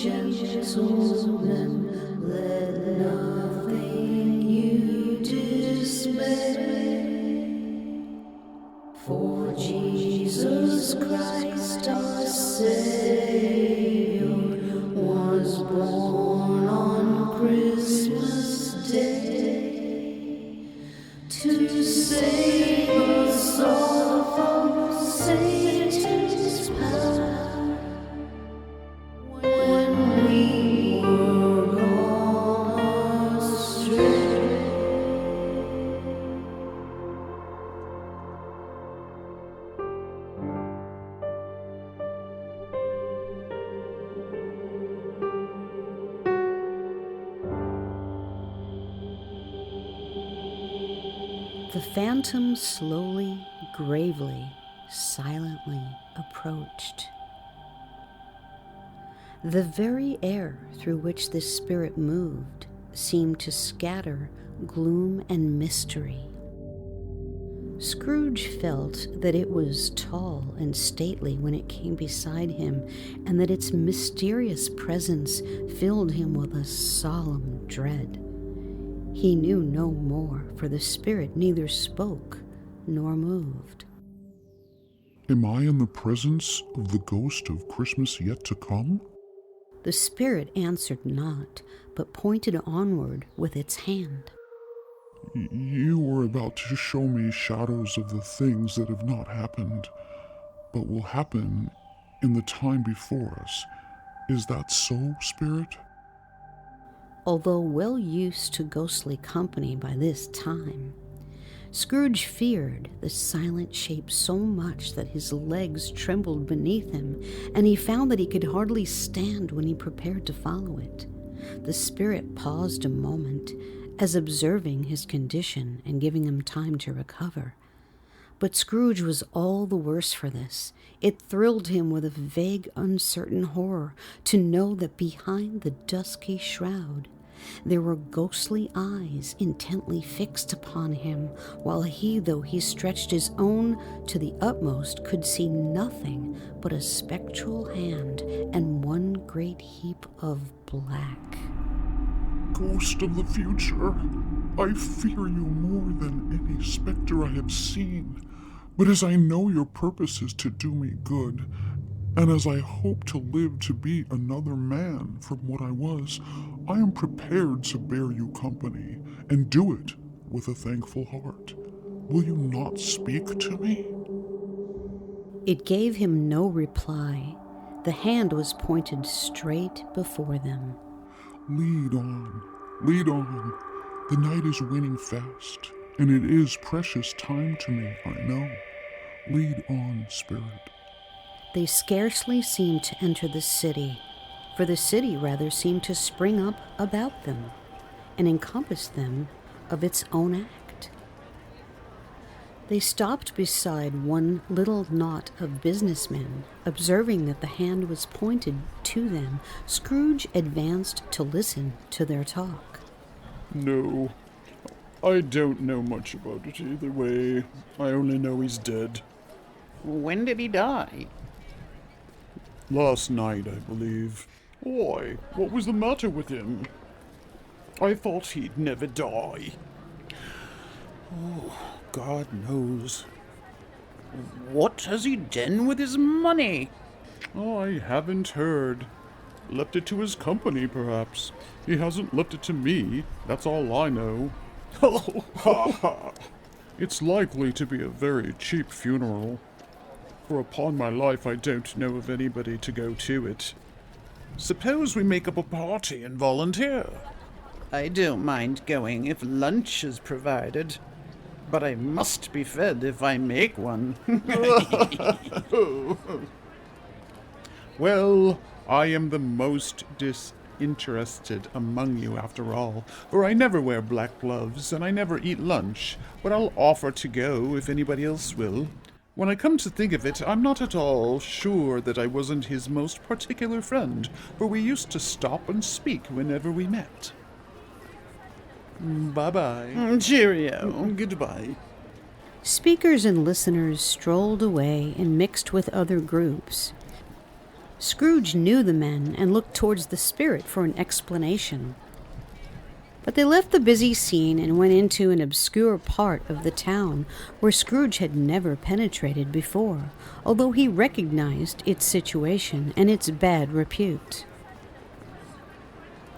gentlemen, let nothing you dismay. For Jesus Christ our Savior was born on Christmas Day to save us all from Satan's power when we were gone astray. The phantom slowly, gravely, silently approached. The very air through which this spirit moved seemed to scatter gloom and mystery. Scrooge felt that it was tall and stately when it came beside him, and that its mysterious presence filled him with a solemn dread. He knew no more, for the spirit neither spoke nor moved. Am I in the presence of the ghost of Christmas yet to come? The spirit answered not, but pointed onward with its hand. You were about to show me shadows of the things that have not happened, but will happen in the time before us. Is that so, Spirit? Although well used to ghostly company by this time, Scrooge feared the silent shape so much that his legs trembled beneath him, and he found that he could hardly stand when he prepared to follow it. The spirit paused a moment, as observing his condition and giving him time to recover. But Scrooge was all the worse for this. It thrilled him with a vague, uncertain horror to know that behind the dusky shroud there were ghostly eyes intently fixed upon him, while he, though he stretched his own to the utmost, could see nothing but a spectral hand and one great heap of black. Ghost of the future, I fear you more than any specter I have seen. But as I know your purpose is to do me good, and as I hope to live to be another man from what I was, I am prepared to bear you company, and do it with a thankful heart. Will you not speak to me? It gave him no reply. The hand was pointed straight before them. Lead on, lead on. The night is waning fast, and it is precious time to me, I know. Lead on, Spirit. They scarcely seemed to enter the city, for the city rather seemed to spring up about them and encompass them of its own act. They stopped beside one little knot of businessmen. Observing that the hand was pointed to them, Scrooge advanced to listen to their talk. No, I don't know much about it either way. I only know he's dead. When did he die? Last night, I believe. Why, what was the matter with him? I thought he'd never die. Oh, God knows. What has he done with his money? Oh, I haven't heard. Left it to his company, perhaps. He hasn't left it to me. That's all I know. It's likely to be a very cheap funeral. For upon my life, I don't know of anybody to go to it. Suppose we make up a party and volunteer. I don't mind going if lunch is provided, but I must be fed if I make one. Well, I am the most disinterested among you after all, for I never wear black gloves and I never eat lunch, but I'll offer to go if anybody else will. When I come to think of it, I'm not at all sure that I wasn't his most particular friend, for we used to stop and speak whenever we met. Bye-bye. Cheerio. Goodbye. Speakers and listeners strolled away and mixed with other groups. Scrooge knew the men and looked towards the spirit for an explanation. But they left the busy scene and went into an obscure part of the town where Scrooge had never penetrated before, although he recognized its situation and its bad repute.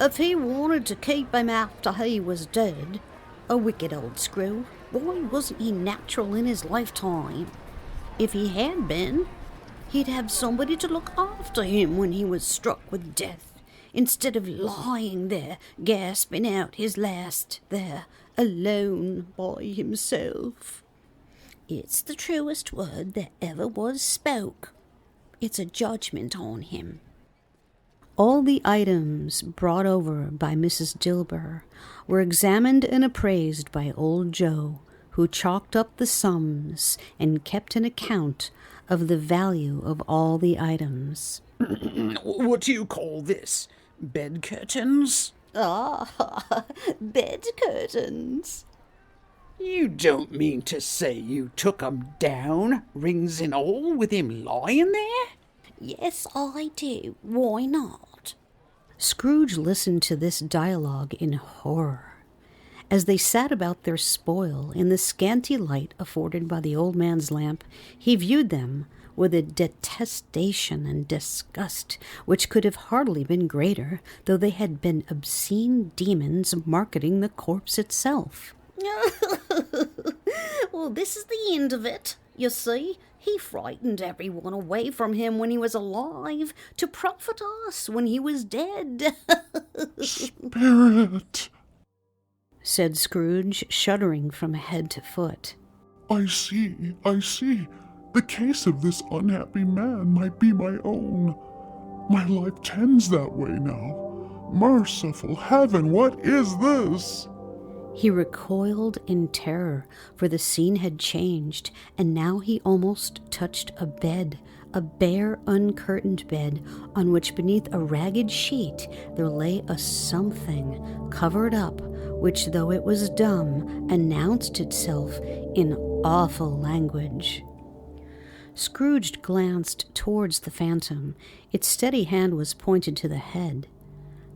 If he wanted to keep him after he was dead, a wicked old screw, why wasn't he natural in his lifetime? If he had been, he'd have somebody to look after him when he was struck with death, instead of lying there, gasping out his last there, alone by himself. It's the truest word that ever was spoke. It's a judgment on him. All the items brought over by Mrs. Dilber were examined and appraised by old Joe, who chalked up the sums and kept an account of the value of all the items. What do you call this? Bed curtains? Ah, bed curtains. You don't mean to say you took 'em down, rings and all, with him lying there? Yes, I do. Why not? Scrooge listened to this dialogue in horror. As they sat about their spoil in the scanty light afforded by the old man's lamp, he viewed them with a detestation and disgust which could have hardly been greater, though they had been obscene demons marketing the corpse itself. Well, this is the end of it. You see, he frightened everyone away from him when he was alive to profit us when he was dead. Spirit! Said Scrooge, shuddering from head to foot. I see. The case of this unhappy man might be my own. My life tends that way now. Merciful heaven, what is this? He recoiled in terror, for the scene had changed, and now he almost touched a bed, a bare, uncurtained bed, on which beneath a ragged sheet there lay a something covered up, which, though it was dumb, announced itself in awful language. Scrooge glanced towards the phantom. Its steady hand was pointed to the head.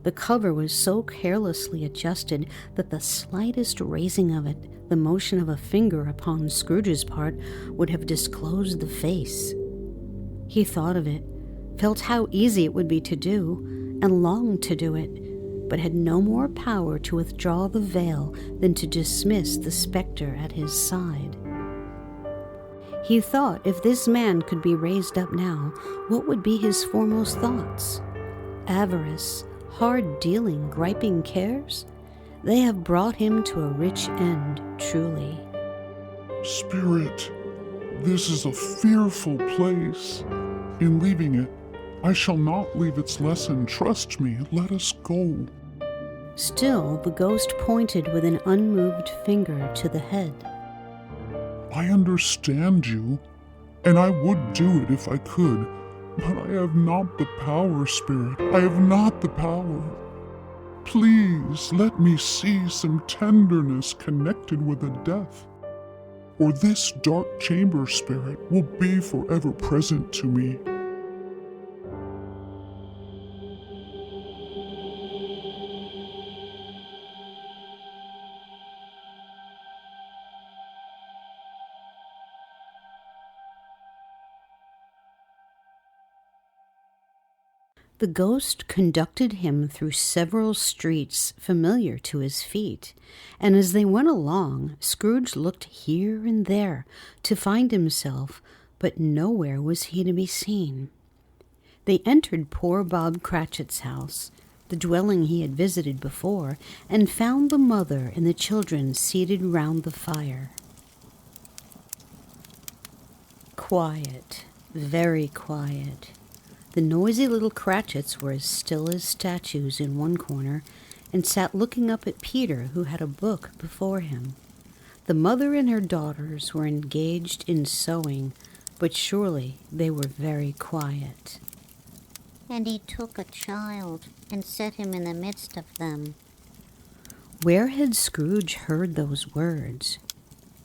The cover was so carelessly adjusted that the slightest raising of it, the motion of a finger upon Scrooge's part, would have disclosed the face. He thought of it, felt how easy it would be to do, and longed to do it, but had no more power to withdraw the veil than to dismiss the spectre at his side. He thought if this man could be raised up now, what would be his foremost thoughts? Avarice, hard-dealing, griping cares? They have brought him to a rich end, truly. Spirit, this is a fearful place. In leaving it, I shall not leave its lesson. Trust me, let us go. Still, the ghost pointed with an unmoved finger to the head. I understand you, and I would do it if I could, but I have not the power, Spirit. I have not the power. Please let me see some tenderness connected with a death, or this dark chamber, Spirit, will be forever present to me. The ghost conducted him through several streets familiar to his feet, and as they went along, Scrooge looked here and there to find himself, but nowhere was he to be seen. They entered poor Bob Cratchit's house, the dwelling he had visited before, and found the mother and the children seated round the fire. Quiet, very quiet. The noisy little Cratchits were as still as statues in one corner, and sat looking up at Peter, who had a book before him. The mother and her daughters were engaged in sewing, but surely they were very quiet. And he took a child and set him in the midst of them. Where had Scrooge heard those words?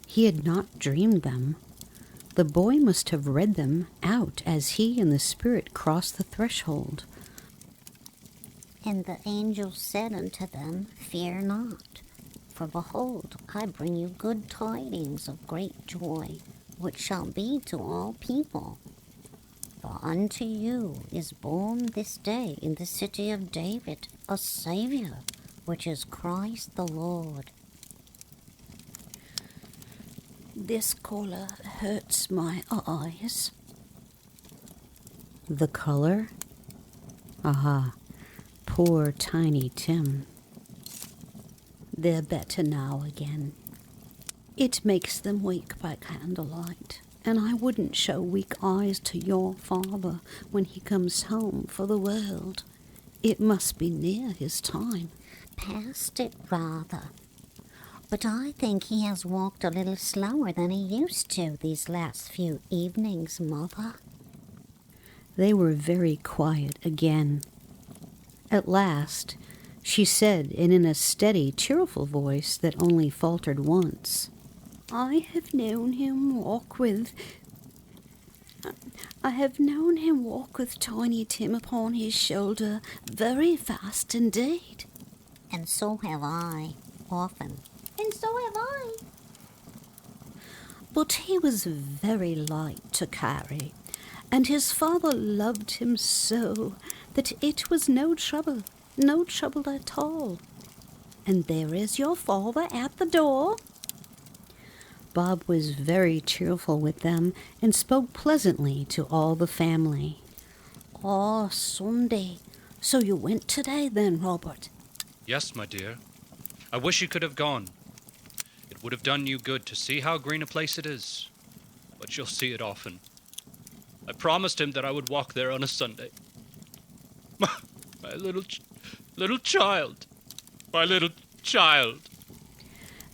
He had not dreamed them. The boy must have read them out as he and the spirit crossed the threshold. And the angel said unto them, Fear not, for behold, I bring you good tidings of great joy, which shall be to all people. For unto you is born this day in the city of David a Saviour, which is Christ the Lord. This color hurts my eyes. The color? Aha, poor Tiny Tim. They're better now again. It makes them weak by candlelight, and I wouldn't show weak eyes to your father when he comes home for the world. It must be near his time. Past it, rather. But I think he has walked a little slower than he used to these last few evenings, Mother. They were very quiet again. At last, she said, and in a steady, cheerful voice that only faltered once, I have known him walk with Tiny Tim upon his shoulder very fast indeed. And so have I, often. And so have I. But he was very light to carry, and his father loved him so that it was no trouble at all. And there is your father at the door. Bob was very cheerful with them and spoke pleasantly to all the family. Oh, Sunday. So you went today then, Robert? Yes, my dear. I wish you could have gone. It would have done you good to see how green a place it is. But you'll see it often. I promised him that I would walk there on a Sunday. My little child. My little child.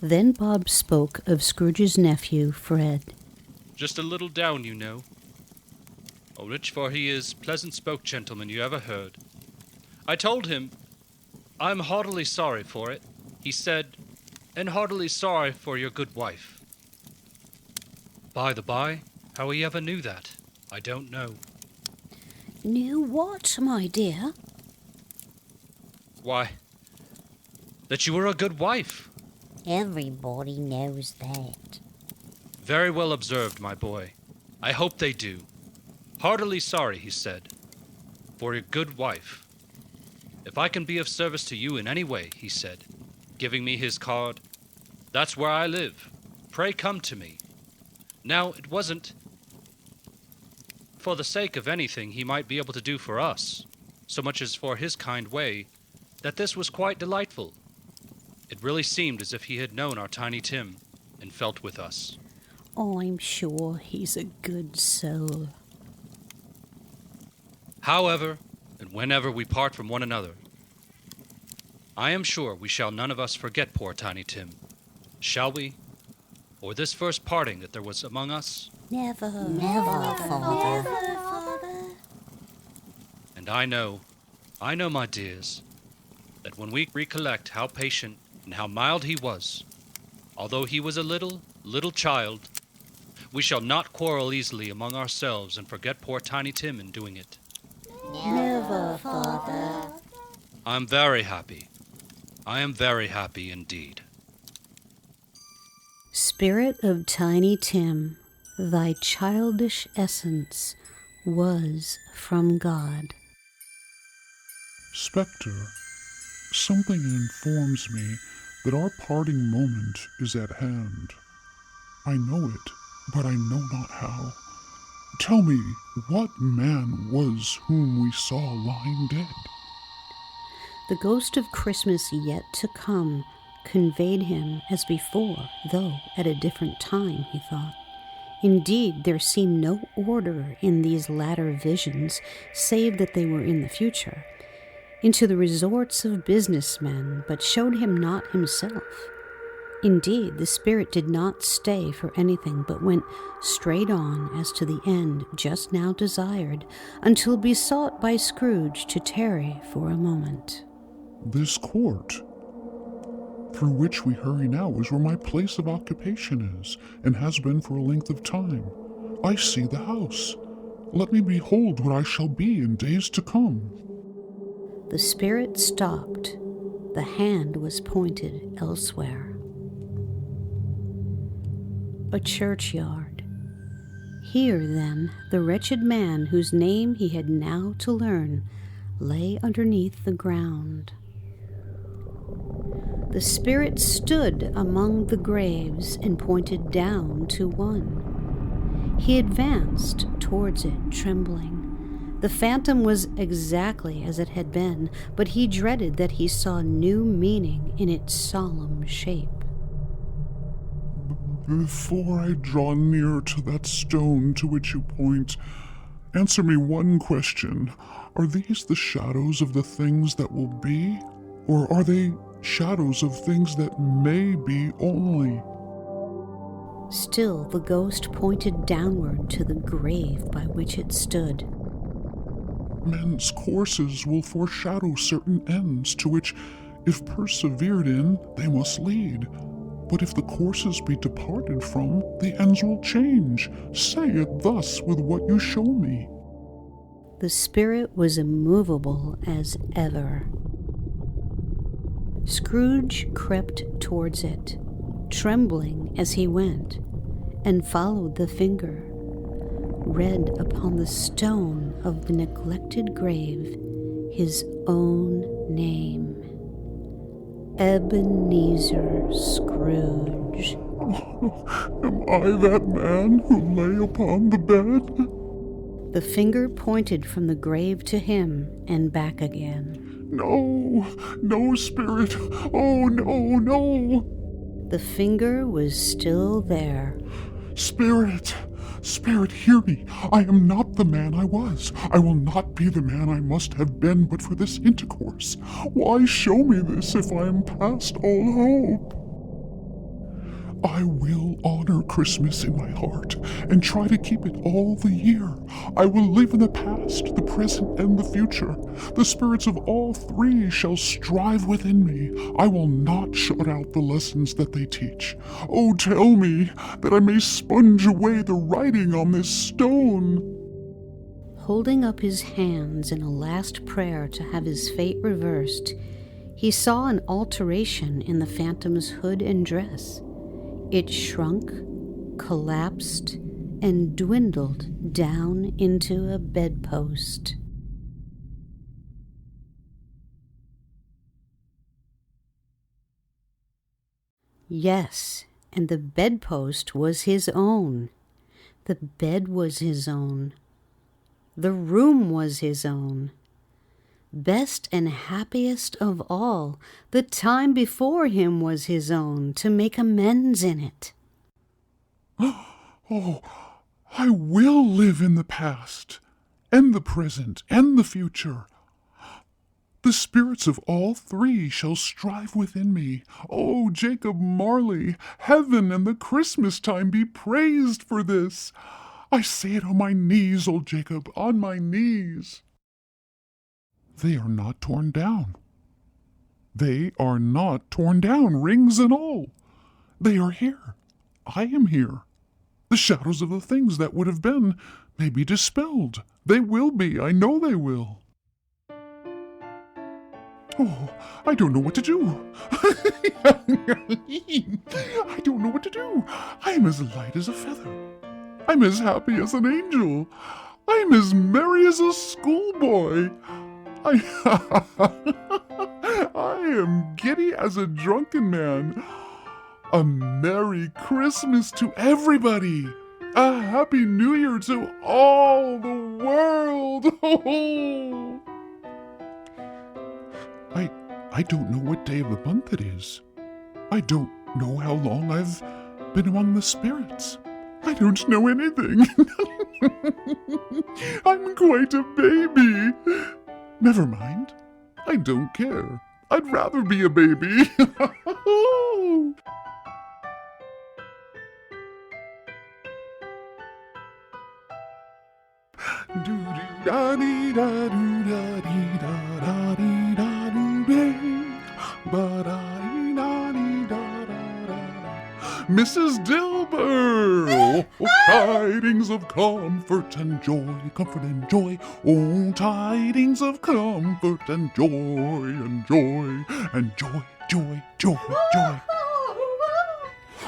Then Bob spoke of Scrooge's nephew, Fred. Just a little down, you know. Oh, rich for he is, pleasant-spoke gentleman you ever heard. I told him, I'm heartily sorry for it. He said, and heartily sorry for your good wife. By the by, how he ever knew that, I don't know. Knew what, my dear? Why, that you were a good wife. Everybody knows that. Very well observed, my boy. I hope they do. Heartily sorry, he said, for your good wife. If I can be of service to you in any way, he said, giving me his card, that's where I live. Pray come to me. Now, it wasn't for the sake of anything he might be able to do for us, so much as for his kind way, that this was quite delightful. It really seemed as if he had known our Tiny Tim and felt with us. I'm sure he's a good soul. However, and whenever we part from one another, I am sure we shall none of us forget poor Tiny Tim. Shall we? Or this first parting that there was among us? Never, Father. Father. And I know, my dears, that when we recollect how patient and how mild he was, although he was a little child, we shall not quarrel easily among ourselves and forget poor Tiny Tim in doing it. Never, Father. I am very happy. I am very happy indeed. Spirit of Tiny Tim, thy childish essence was from God. Spectre, something informs me that our parting moment is at hand. I know it, but I know not how. Tell me, what man was whom we saw lying dead? The ghost of Christmas yet to come conveyed him as before, though at a different time, he thought. Indeed, there seemed no order in these latter visions, save that they were in the future, into the resorts of businessmen, but showed him not himself. Indeed, the spirit did not stay for anything, but went straight on as to the end just now desired, until besought by Scrooge to tarry for a moment. This court, through which we hurry now, is where my place of occupation is, and has been for a length of time. I see the house. Let me behold what I shall be in days to come. The spirit stopped. The hand was pointed elsewhere. A churchyard. Here, then, the wretched man whose name he had now to learn lay underneath the ground. The spirit stood among the graves and pointed down to one. He advanced towards it, trembling. The phantom was exactly as it had been, but he dreaded that he saw new meaning in its solemn shape. Before I draw near to that stone to which you point, answer me one question. Are these the shadows of the things that will be? Or are they shadows of things that may be only? Still the ghost pointed downward to the grave by which it stood. Men's courses will foreshadow certain ends to which, if persevered in, they must lead. But if the courses be departed from, the ends will change. Say it thus with what you show me. The spirit was immovable as ever. Scrooge crept towards it, trembling as he went, and followed the finger. Read upon the stone of the neglected grave his own name. Ebeneezer Scrooge. Am I that man who lay upon the bed? The finger pointed from the grave to him and back again. No, no, spirit. Oh, no, no. The finger was still there. Spirit, spirit, hear me. I am not the man I was. I will not be the man I must have been but for this intercourse. Why show me this if I am past all hope? I will honor Christmas in my heart and try to keep it all the year. I will live in the past, the present, and the future. The spirits of all three shall strive within me. I will not shut out the lessons that they teach. Oh, tell me that I may sponge away the writing on this stone. Holding up his hands in a last prayer to have his fate reversed, he saw an alteration in the phantom's hood and dress. It shrunk, collapsed, and dwindled down into a bedpost. Yes, and the bedpost was his own. The bed was his own. The room was his own. Best and happiest of all, the time before him was his own to make amends in it. Oh, I will live in the past, and the present, and the future. The spirits of all three shall strive within me. Oh, Jacob Marley, heaven and the Christmas time be praised for this. I say it on my knees, old Jacob, on my knees. They are not torn down. They are not torn down, rings and all. They are here. I am here. The shadows of the things that would have been may be dispelled. They will be. I know they will. Oh, I don't know what to do. I don't know what to do. I am as light as a feather. I'm as happy as an angel. I'm as merry as a schoolboy. I am giddy as a drunken man. A Merry Christmas to everybody. A Happy New Year to all the world. I don't know what day of the month it is. I don't know how long I've been among the spirits. I don't know anything. I'm quite a baby. Never mind. I don't care. I'd rather be a baby. Mrs. Dilber! Oh, tidings of comfort and joy, comfort and joy. Oh, tidings of comfort and joy, and joy, and joy, joy, joy, joy.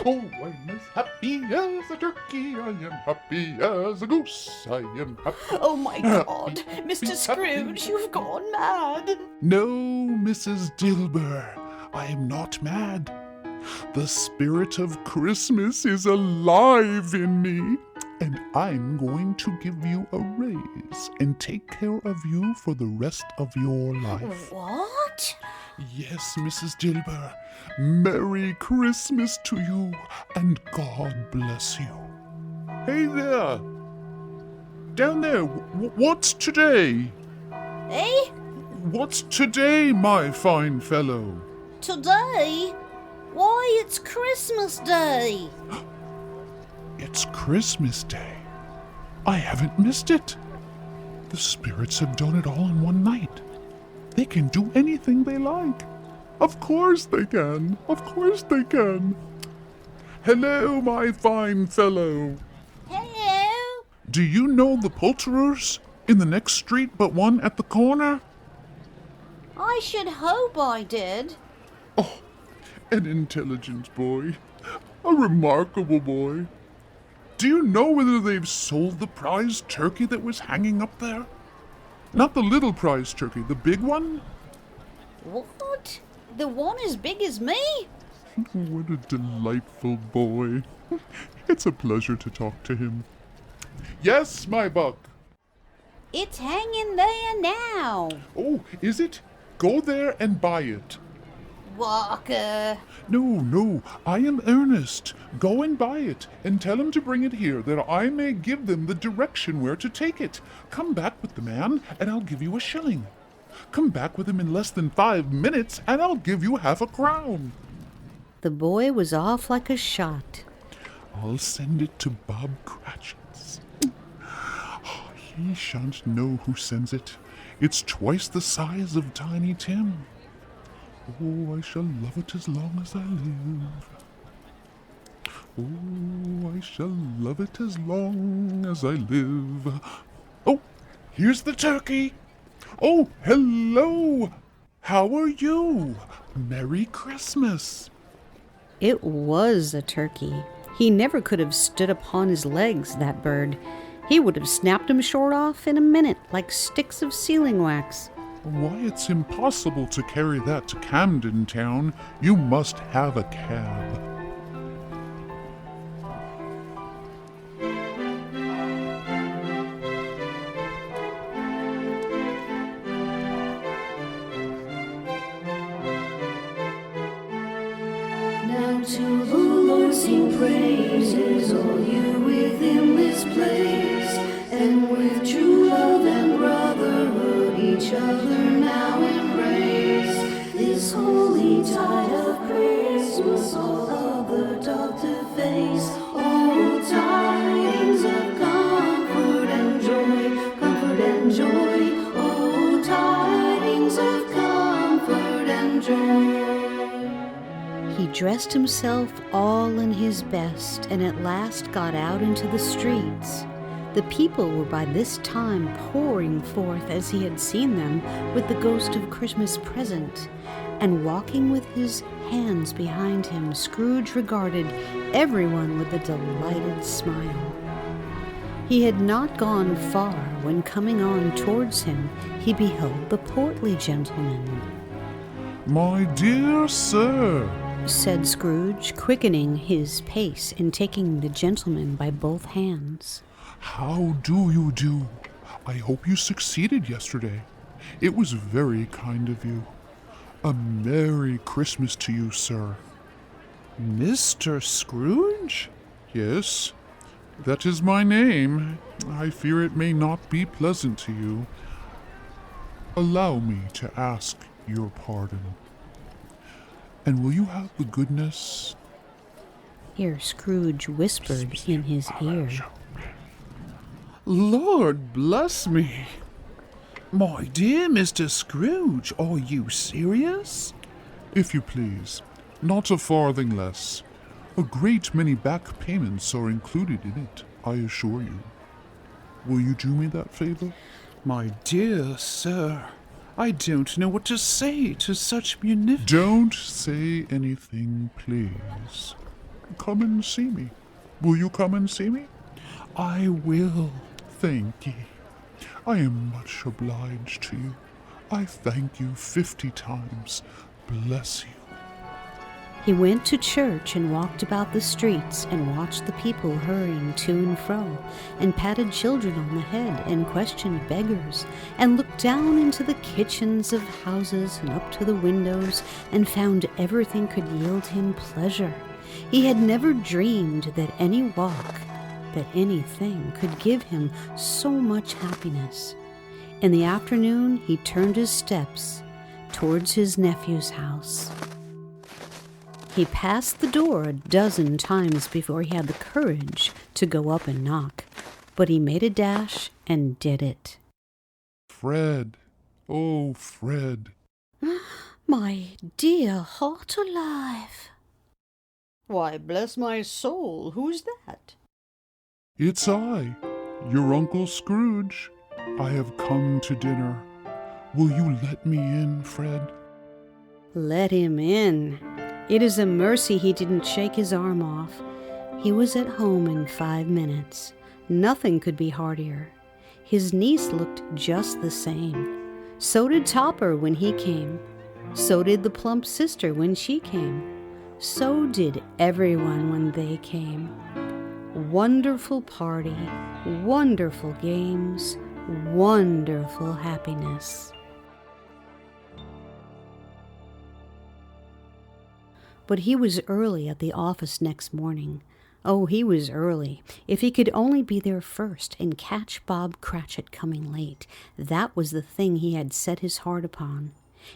Oh, I'm as happy as a turkey, I am happy as a goose, I am happy. Oh my God, happy, Mr. Scrooge, you've gone mad. No, Mrs. Dilber, I am not mad. The spirit of Christmas is alive in me, and I'm going to give you a raise and take care of you for the rest of your life. What? Yes, Mrs. Dilber, Merry Christmas to you, and God bless you. Hey there! Down there, what's today? Eh? What's today, my fine fellow? Today? Why, it's Christmas Day. It's Christmas Day. I haven't missed it. The spirits have done it all in one night. They can do anything they like. Of course they can. Of course they can. Hello, my fine fellow. Hello? Do you know the poulterers in the next street but one at the corner? I should hope I did. Oh, an intelligent boy. A remarkable boy. Do you know whether they've sold the prize turkey that was hanging up there? Not the little prize turkey, the big one? What? The one as big as me? What a delightful boy. It's a pleasure to talk to him. Yes, my buck. It's hanging there now. Oh, is it? Go there and buy it. Walker. No, I am earnest. Go and buy it, and tell him to bring it here, that I may give them the direction where to take it. Come back with the man, and I'll give you a shilling. Come back with him in less than 5 minutes, and I'll give you half a crown. The boy was off like a shot. I'll send it to Bob Cratchit's. He shan't know who sends it. It's twice the size of Tiny Tim. Oh, I shall love it as long as I live. Oh, I shall love it as long as I live. Oh, here's the turkey. Oh, hello. How are you? Merry Christmas. It was a turkey. He never could have stood upon his legs, that bird. He would have snapped him short off in a minute, like sticks of sealing wax. Why, it's impossible to carry that to Camden Town. You must have a cab. Now to the Lord sing praises, all you within this place, and with true love and brotherhood each other now embrace. This holy tide of Christmas all other doth deface. Oh, tidings of comfort and joy, comfort and joy. Oh, tidings of comfort and joy. He dressed himself all in his best and at last got out into the streets. The people were by this time pouring forth as he had seen them with the ghost of Christmas present, and walking with his hands behind him, Scrooge regarded everyone with a delighted smile. He had not gone far when, coming on towards him, he beheld the portly gentleman. My dear sir, Said Scrooge, quickening his pace and taking the gentleman by both hands. how do you do? I hope you succeeded yesterday. It was very kind of you. A Merry Christmas to you, sir. Mr. Scrooge? Yes, that is my name. I fear it may not be pleasant to you. Allow me to ask your pardon. And will you have the goodness? Here Scrooge whispered in his ear. Lord bless me. My dear Mr. Scrooge, are you serious? If you please, not a farthing less. A great many back payments are included in it, I assure you. Will you do me that favor? My dear sir, I don't know what to say to such munificence. Don't say anything, please. Come and see me. Will you come and see me? I will. Thank ye. I am much obliged to you. I thank you 50 times. Bless you. He went to church and walked about the streets and watched the people hurrying to and fro, and patted children on the head and questioned beggars, and looked down into the kitchens of houses and up to the windows, and found everything could yield him pleasure. He had never dreamed that any walk, that anything could give him so much happiness. In the afternoon he turned his steps towards his nephew's house. He passed the door a dozen times before he had the courage to go up and knock, but he made a dash and did it. Fred, oh Fred. My dear heart alive. Why, bless my soul, who's that? It's I, your Uncle Scrooge. I have come to dinner. Will you let me in, Fred? Let him in. It is a mercy he didn't shake his arm off. He was at home in 5 minutes. Nothing could be heartier. His niece looked just the same. So did Topper when he came. So did the plump sister when she came. So did everyone when they came. Wonderful party, wonderful games, wonderful happiness. But he was early at the office next morning. Oh, he was early. If he could only be there first and catch Bob Cratchit coming late, that was the thing he had set his heart upon.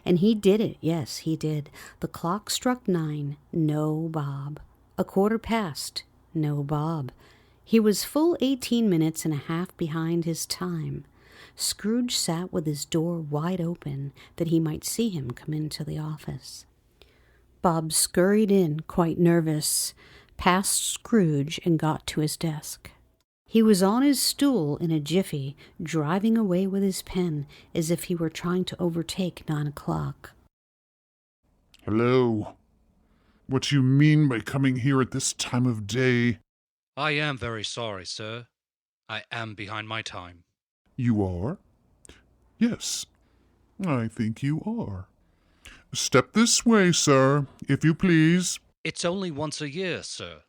And he did it, yes, he did. The clock struck 9, no Bob. 1/4 past, no Bob. He was full 18 minutes and a half behind his time. Scrooge sat with his door wide open that he might see him come into the office. Bob scurried in, quite nervous, past Scrooge and got to his desk. He was on his stool in a jiffy, driving away with his pen as if he were trying to overtake 9 o'clock. Hello. What do you mean by coming here at this time of day? I am very sorry, sir. I am behind my time. You are? Yes, I think you are. Step this way, sir, if you please. It's only once a year, sir.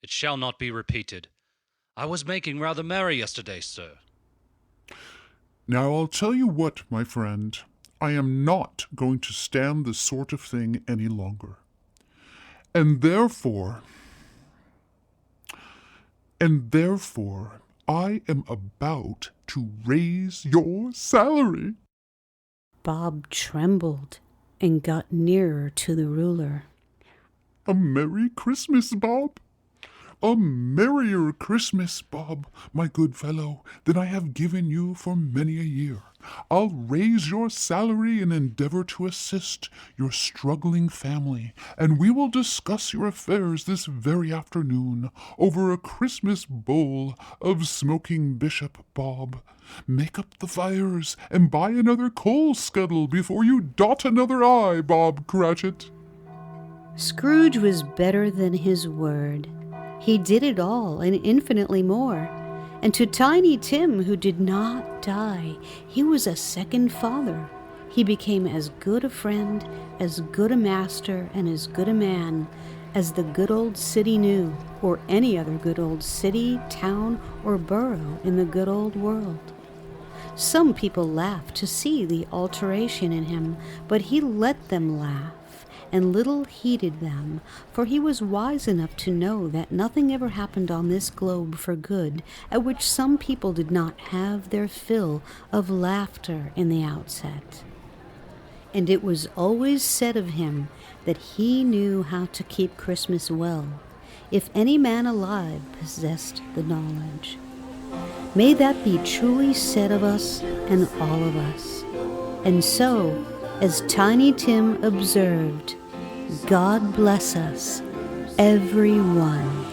It shall not be repeated. I was making rather merry yesterday, sir. Now I'll tell you what, my friend. I am not going to stand this sort of thing any longer. And therefore, I am about to raise your salary. Bob trembled and got nearer to the ruler. A Merry Christmas, Bob. A merrier Christmas, Bob, my good fellow, than I have given you for many a year. I'll raise your salary and endeavor to assist your struggling family, and we will discuss your affairs this very afternoon over a Christmas bowl of smoking bishop, Bob. Make up the fires and buy another coal scuttle before you dot another I, Bob Cratchit. Scrooge was better than his word. He did it all and infinitely more. And to Tiny Tim, who did not die, he was a second father. He became as good a friend, as good a master, and as good a man as the good old city knew, or any other good old city, town, or borough in the good old world. Some people laughed to see the alteration in him, but he let them laugh, and little heeded them, for he was wise enough to know that nothing ever happened on this globe for good at which some people did not have their fill of laughter in the outset. And it was always said of him that he knew how to keep Christmas well, if any man alive possessed the knowledge. May that be truly said of us and all of us. And so, as Tiny Tim observed, God bless us everyone